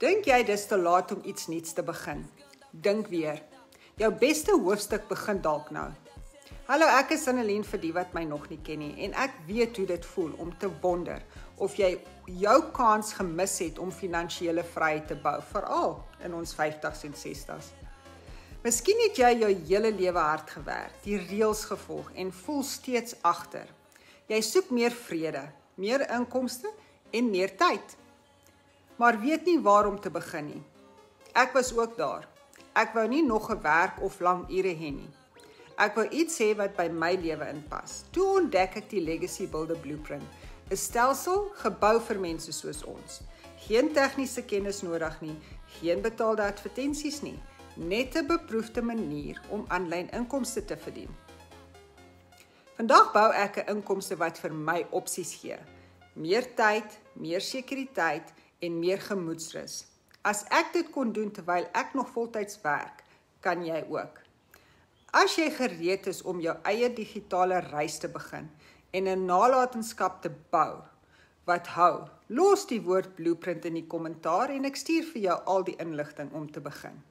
Dink jy dis te laat om iets nuuts te begin? Dink weer. Jou beste hoofstuk begin dalk nou. Hallo, ek is Annelien vir die wat my nog nie ken nie en ek weet hoe dit voel om te wonder of jy jou kans gemis het om finansiële vryheid te bou, veral in ons 50s en 60s. Miskien het jy jou hele lewe hard gewerk, die reëls gevolg en voel steeds agter. Jy soek meer vrede, meer inkomste en meer tyd. Maar weet nie waar om te begin nie. Ek was ook daar. Ek wou nie nog 'n werk of lang ure hê nie. Ek wou iets hê wat by my lewe inpas. Toe ontdek ek die Legacy Builder Blueprint, 'n stelsel gebou vir mense soos ons. Geen tegniese kennis nodig nie, geen betaalde advertensies nie, net 'n beproefde manier om aanlyn inkomste te verdien. Vandag bou ek 'n inkomste wat vir my opsies gee. Meer tyd, meer sekuriteit en meer gemoedsrus. As ek dit kon doen terwyl ek nog voltyds werk, kan jy ook. As jy gereed is om jou eie digitale reis te begin en 'n nalatenskap te bou wat hou, los die woord blueprint in die kommentaar en ek stuur vir jou al die inligting om te begin.